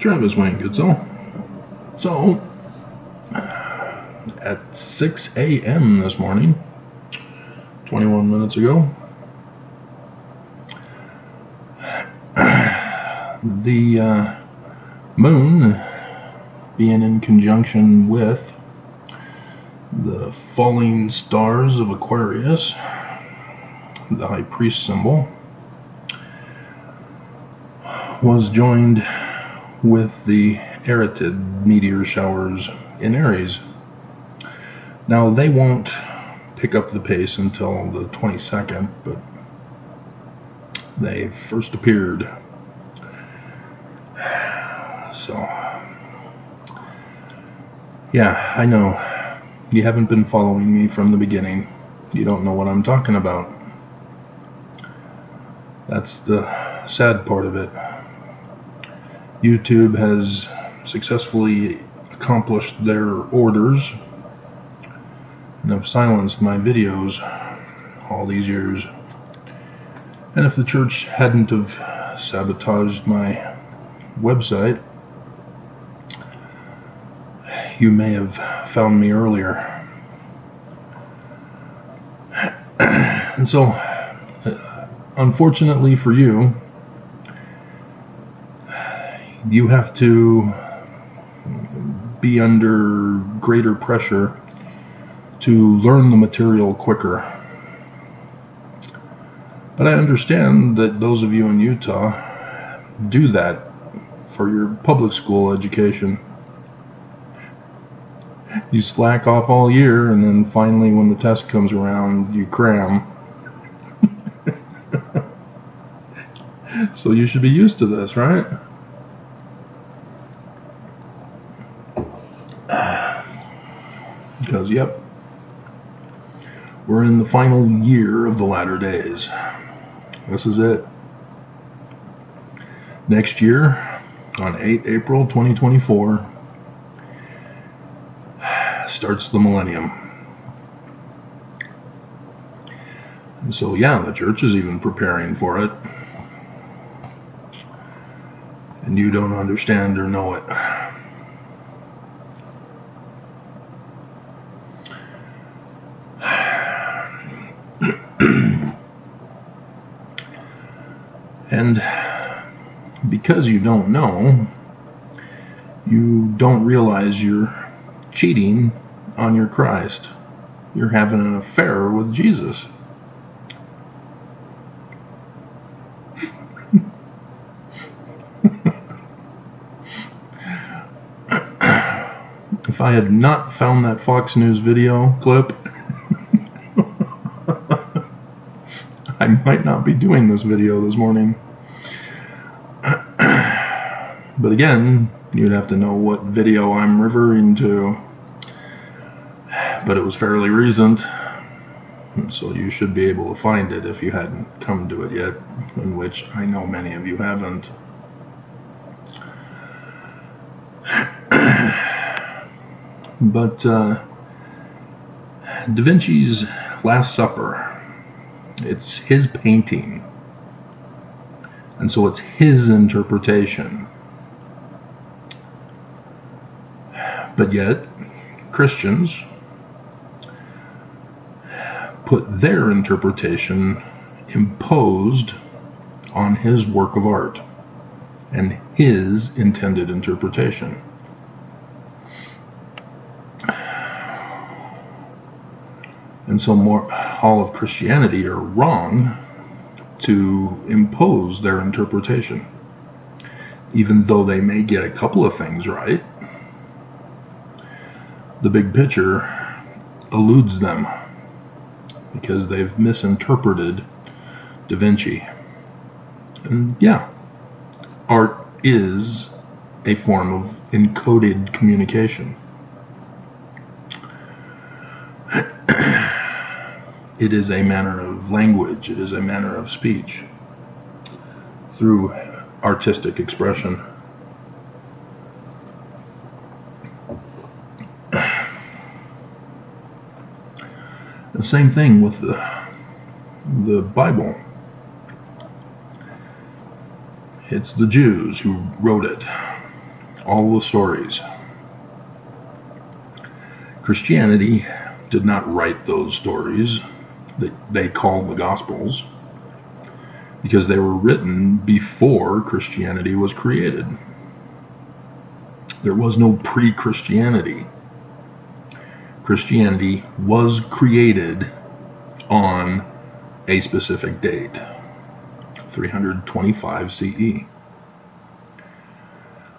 Travis Wayne Goodsell. So, at 6 a.m. this morning, 21 minutes ago, the moon being in conjunction with the falling stars of Aquarius, the high priest symbol, was joined with the Aratid meteor showers in Aries. Now, they won't pick up the pace until the 22nd, but they first appeared. So, yeah, I know. You haven't been following me from the beginning. You don't know what I'm talking about. That's the sad part of it. YouTube has successfully accomplished their orders and have silenced my videos all these years. And if the church hadn't have sabotaged my website, you may have found me earlier. And so, unfortunately for you, you have to be under greater pressure to learn the material quicker. But I understand that those of you in Utah do that for your public school education. You slack off all year, and then finally when the test comes around, you cram. So you should be used to this, right? Because, yep, we're in the final year of the latter days. This is it. Next year, on 8 April 2024, starts the millennium. And so, yeah, the church is even preparing for it. And you don't understand or know it. And because you don't know, you don't realize you're cheating on your Christ. You're having an affair with Jesus. If I had not found that Fox News video clip, I might not be doing this video this morning. But again, you'd have to know what video I'm referring to. But it was fairly recent, and so you should be able to find it if you hadn't come to it yet, in which I know many of you haven't. But Da Vinci's Last Supper, it's his painting, and so it's his interpretation. But yet, Christians put their interpretation imposed on his work of art and his intended interpretation. And so all of Christianity are wrong to impose their interpretation. Even though they may get a couple of things right, the big picture eludes them because they've misinterpreted Da Vinci. And yeah, art is a form of encoded communication. It is a manner of language, it is a manner of speech through artistic expression. The same thing with the Bible. It's the Jews who wrote it. all the stories. Christianity did not write those stories that they call the Gospels, because they were written before Christianity was created. There was no pre-Christianity. Christianity was created on a specific date, 325 CE.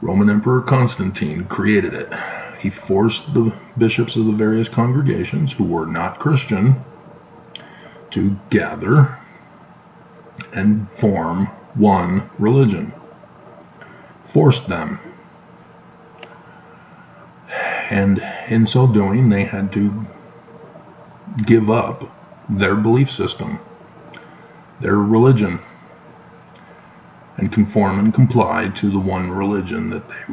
Roman Emperor Constantine created it. He forced the bishops of the various congregations who were not Christian to gather and form one religion. Forced them. And in so doing, they had to give up their belief system, their religion, and conform and comply to the one religion that they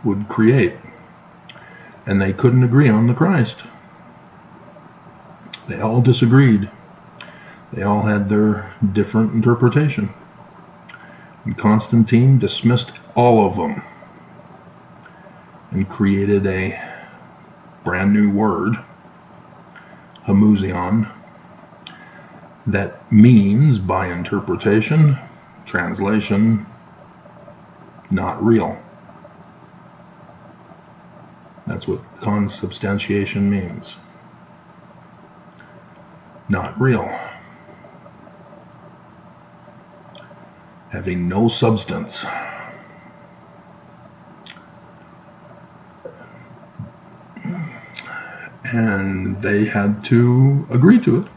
would create. And they couldn't agree on the Christ. They all disagreed. They all had their different interpretation. And Constantine dismissed all of them and created a brand new word, homuzion, that means, by interpretation, translation, not real. That's what consubstantiation means. Not real. Having no substance. And they had to agree to it.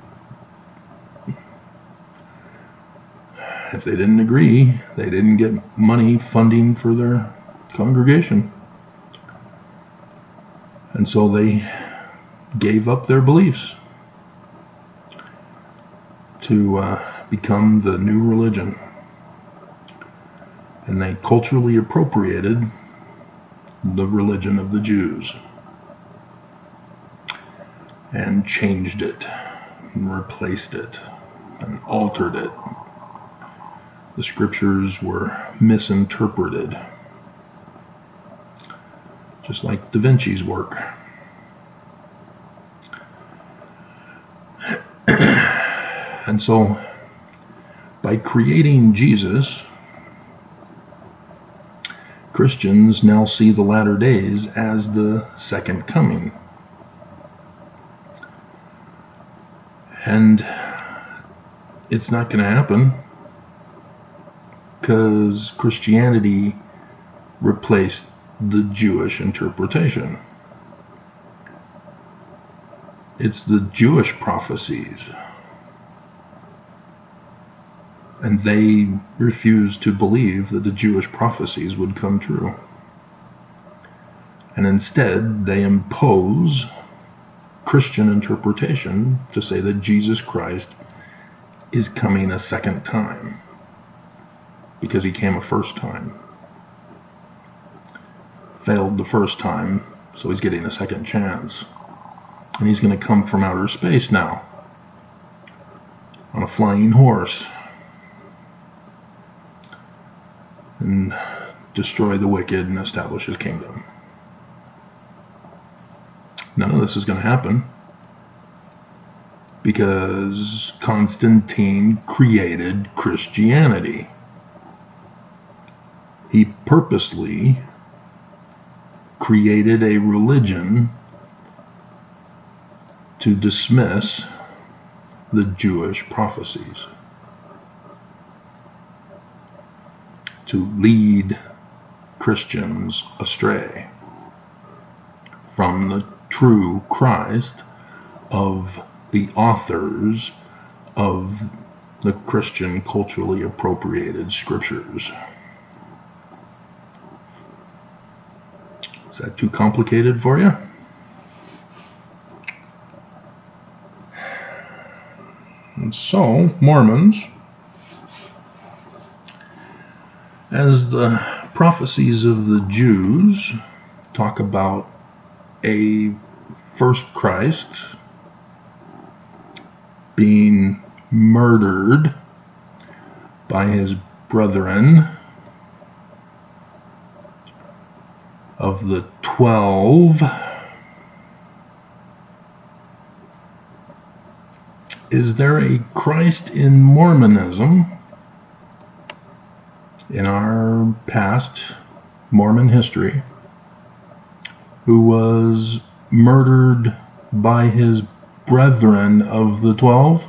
If they didn't agree, they didn't get money funding for their congregation. And so they gave up their beliefs to become the new religion. And they culturally appropriated the religion of the Jews and changed it and replaced it and altered it. The scriptures were misinterpreted, just like Da Vinci's work. And so, by creating Jesus, Christians now see the latter days as the second coming. And it's not going to happen because Christianity replaced the Jewish interpretation. It's the Jewish prophecies. And they refused to believe that the Jewish prophecies would come true. And instead, they impose Christian interpretation to say that Jesus Christ is coming a second time because he came a first time. Failed the first time, so he's getting a second chance. And he's going to come from outer space now on a flying horse and destroy the wicked and establish his kingdom. None of this is going to happen because Constantine created Christianity. He purposely created a religion to dismiss the Jewish prophecies, to lead Christians astray from the true Christ of the authors of the Christian culturally appropriated scriptures. Is that too complicated for you? And so, Mormons, as the prophecies of the Jews talk about a first Christ being murdered by his brethren of the 12 is there a Christ in Mormonism in our past Mormon history who was murdered by his brethren of the 12?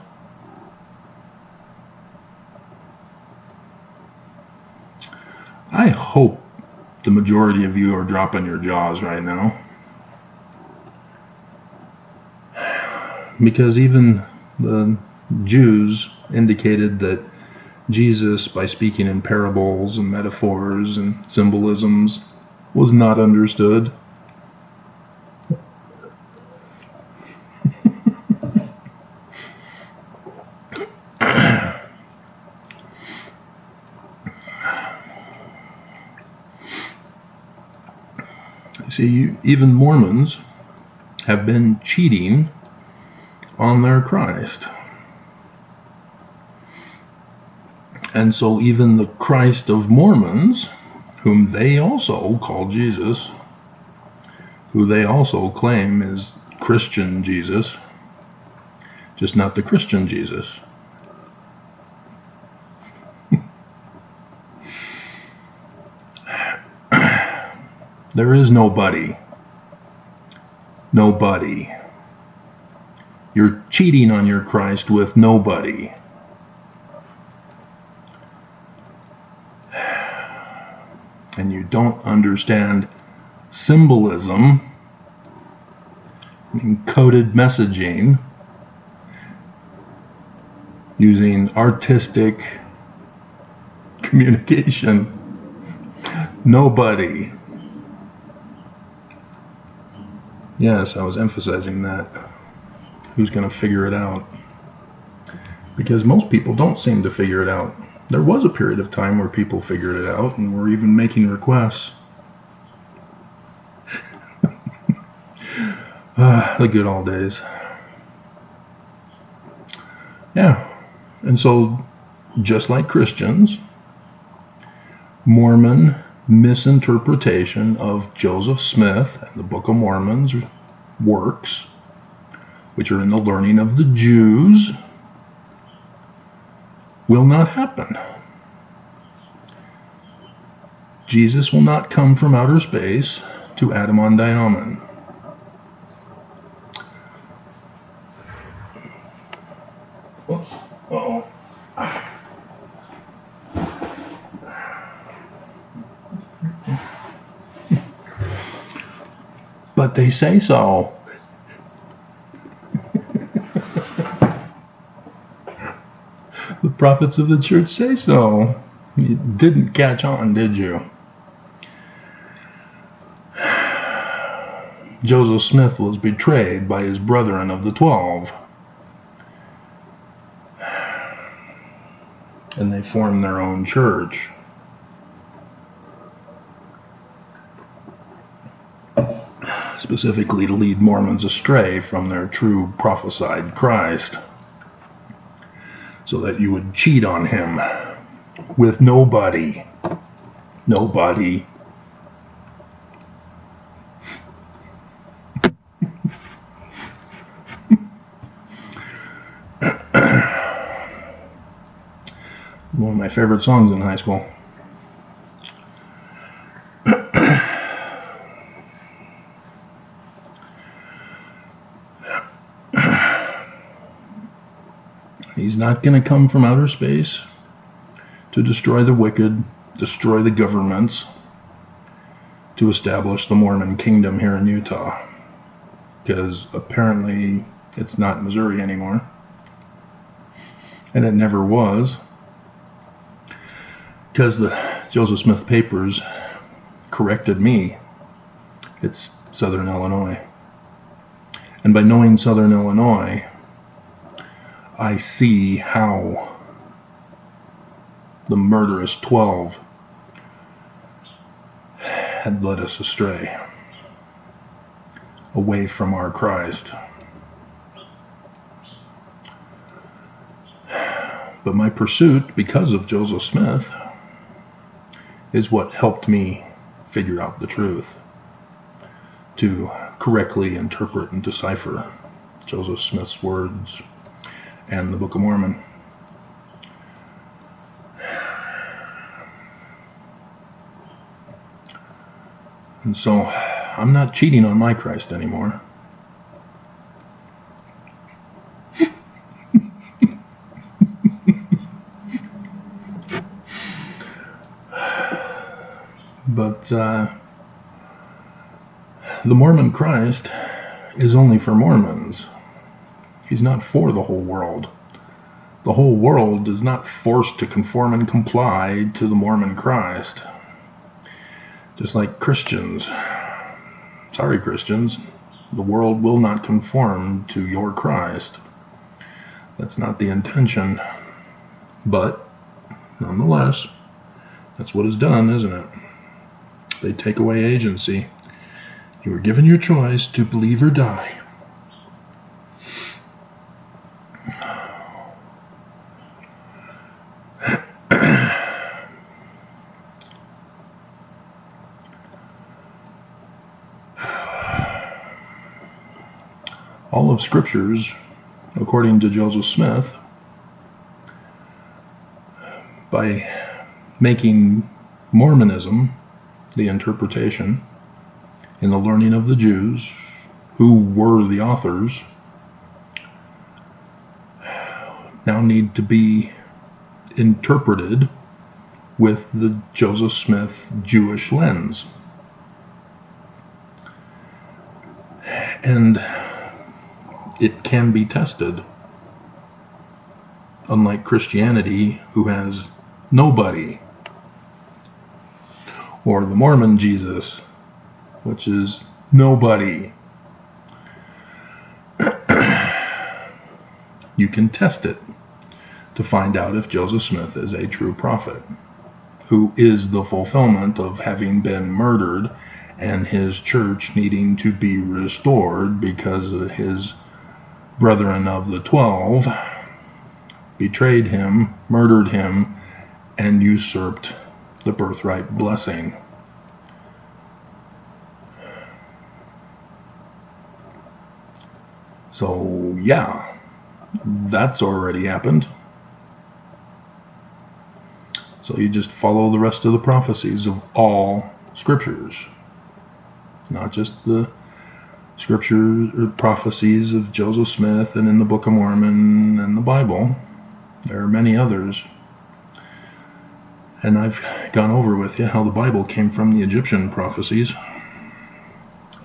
I hope the majority of you are dropping your jaws right now, because even the Jews indicated that Jesus, by speaking in parables and metaphors and symbolisms, was not understood. See, even Mormons have been cheating on their Christ. And so even the Christ of Mormons, whom they also call Jesus, who they also claim is Christian Jesus, just not the Christian Jesus. There is nobody. Nobody. You're cheating on your Christ with nobody. And you don't understand symbolism, encoded messaging, using artistic communication. Nobody. Yes, I was emphasizing that. Who's going to figure it out? Because most people don't seem to figure it out. There was a period of time where people figured it out and were even making requests. The good old days. Yeah. And so, just like Christians, Mormon misinterpretation of Joseph Smith and the Book of Mormon's works, which are in the learning of the Jews, will not happen. Jesus will not come from outer space to Adam-on-Diamond. Whoops. Uh-oh. But they say so. The prophets of the church say so. You didn't catch on, did you? Joseph Smith was betrayed by his brethren of the 12. And they formed their own church. Specifically to lead Mormons astray from their true prophesied Christ, so that you would cheat on him with nobody. Nobody. One of my favorite songs in high school. He's not going to come from outer space to destroy the wicked, destroy the governments, to establish the Mormon kingdom here in Utah. Because apparently it's not Missouri anymore. And it never was. Because the Joseph Smith papers corrected me. It's Southern Illinois. And by knowing Southern Illinois, I see how the murderous 12 had led us astray, away from our Christ. But my pursuit, because of Joseph Smith, is what helped me figure out the truth. to correctly interpret and decipher Joseph Smith's words and the Book of Mormon. And so I'm not cheating on my Christ anymore. But the Mormon Christ is only for Mormons. He's not for the whole world. The whole world is not forced to conform and comply to the Mormon Christ. Just like Christians. Sorry, Christians. The world will not conform to your Christ. That's not the intention. But, nonetheless, that's what is done, isn't it? They take away agency. You were given your choice to believe or die. All of Scriptures, according to Joseph Smith, by making Mormonism the interpretation in the learning of the Jews, who were the authors, now need to be interpreted with the Joseph Smith Jewish lens. And it can be tested. Unlike Christianity, who has nobody, or the Mormon Jesus, which is nobody. You can test it to find out if Joseph Smith is a true prophet, who is the fulfillment of having been murdered and his church needing to be restored because his brethren of the 12 betrayed him, murdered him, and usurped the birthright blessing. So, yeah, that's already happened. So you just follow the rest of the prophecies of all Scriptures, not just the Scripture or prophecies of Joseph Smith and in the Book of Mormon and the Bible. There are many others. And I've gone over with you how the Bible came from the Egyptian prophecies.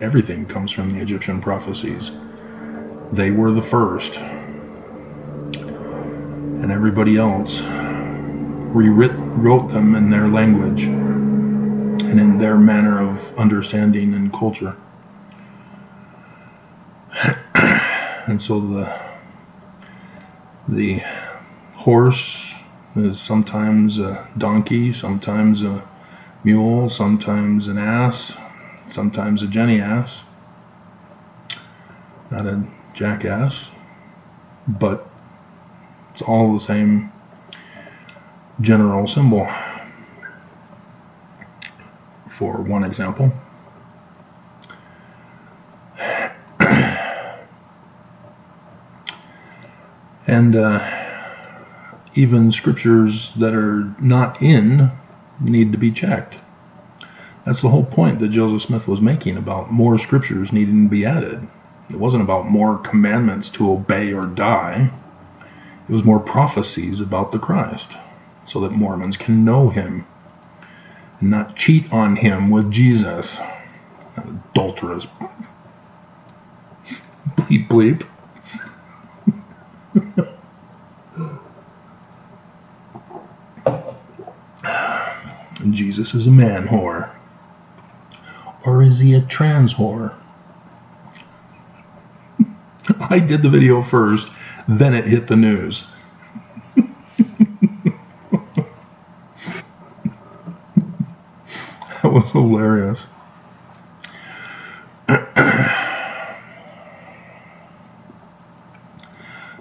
Everything comes from the Egyptian prophecies. They were the first. And everybody else wrote them in their language and in their manner of understanding and culture. And so the horse is sometimes a donkey, sometimes a mule, sometimes an ass, sometimes a jenny ass. Not a jackass, but it's all the same general symbol. For one example, and even scriptures that are not in need to be checked. That's the whole point that Joseph Smith was making about more scriptures needing to be added. It wasn't about more commandments to obey or die. It was more prophecies about the Christ, so that Mormons can know him and not cheat on him with Jesus. That adulterous bleep bleep. And Jesus is a man whore. Or is he a trans whore? I did the video first, then it hit the news. That was hilarious.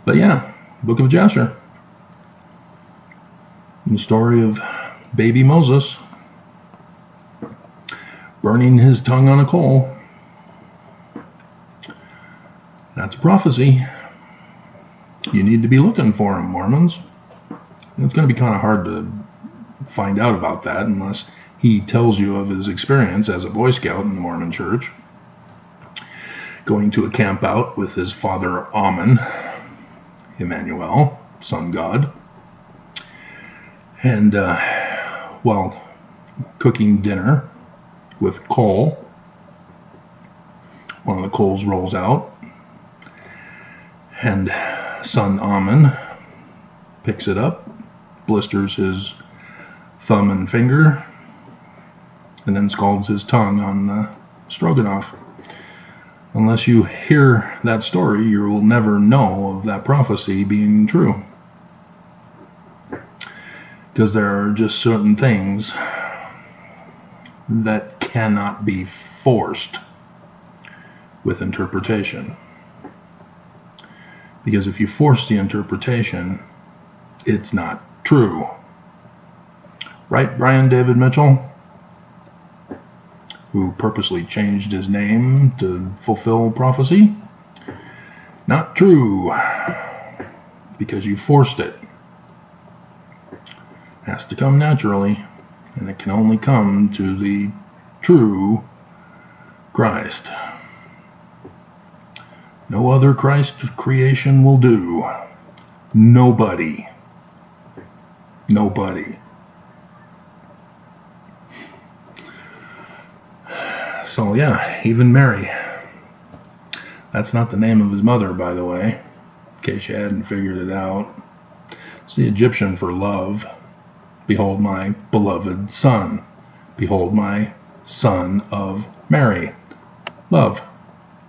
But yeah, Book of Jasher. The story of baby Moses burning his tongue on a coal. That's a prophecy. You need to be looking for them, Mormons. And it's going to be kind of hard to find out about that unless he tells you of his experience as a Boy Scout in the Mormon Church, going to a camp out with his father Amen, Emmanuel, sun god, and while cooking dinner with coal, one of the coals rolls out, and son Amen picks it up, blisters his thumb and finger, and then scalds his tongue on stroganoff. Unless you hear that story, you will never know of that prophecy being true. Because there are just certain things that cannot be forced with interpretation. Because if you force the interpretation, it's not true. Right, Brian David Mitchell? Who purposely changed his name to fulfill prophecy? Not true. Because you forced it. It has to come naturally, and it can only come to the true Christ. No other Christ creation will do. Nobody. Nobody. So yeah, even Mary. That's not the name of his mother, by the way, in case you hadn't figured it out. It's the Egyptian for love. Behold my beloved son. Behold my son of Mary. Love,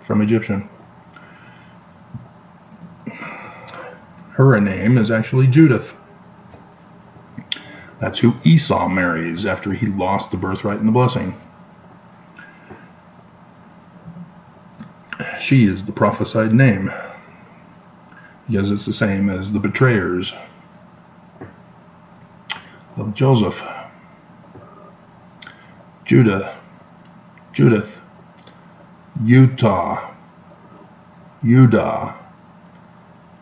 from Egyptian. Her name is actually Judith. That's who Esau marries after he lost the birthright and the blessing. She is the prophesied name, because it's the same as the betrayers of Joseph. Judah, Judith, Utah, Judah,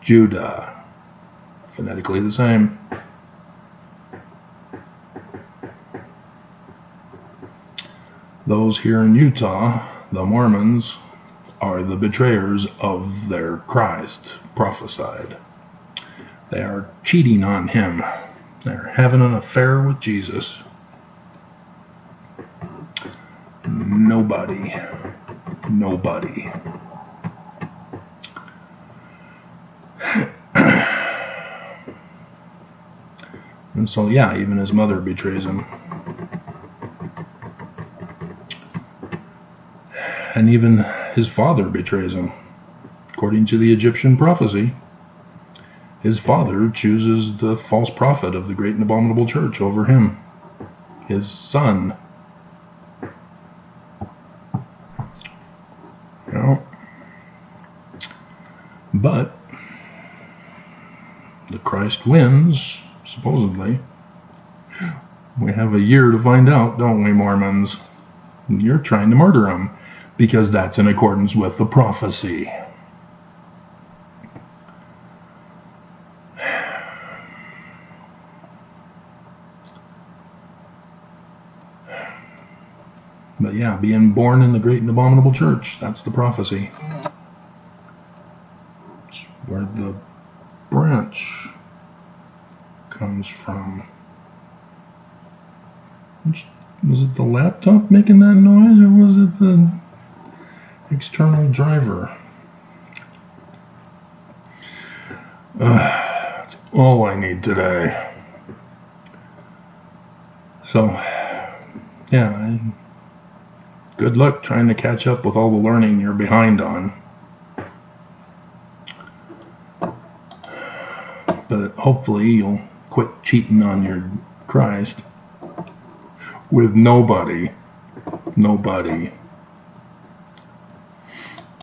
Judah. Phonetically the same. Those here in Utah, the Mormons, are the betrayers of their Christ prophesied. They are cheating on him. They're having an affair with Jesus. Nobody. And so, yeah, even his mother betrays him. And even his father betrays him. According to the Egyptian prophecy, his father chooses the false prophet of the great and abominable church over him, his son. You know, but the Christ wins, supposedly. We have a year to find out, don't we, Mormons? You're trying to murder him, because that's in accordance with the prophecy. But yeah, being born in the great and abominable church, that's the prophecy. It's where the branch comes from. Was it the laptop making that noise, or was it the external driver? That's all I need today. So, yeah, good luck trying to catch up with all the learning you're behind on. But hopefully you'll quit cheating on your Christ with nobody.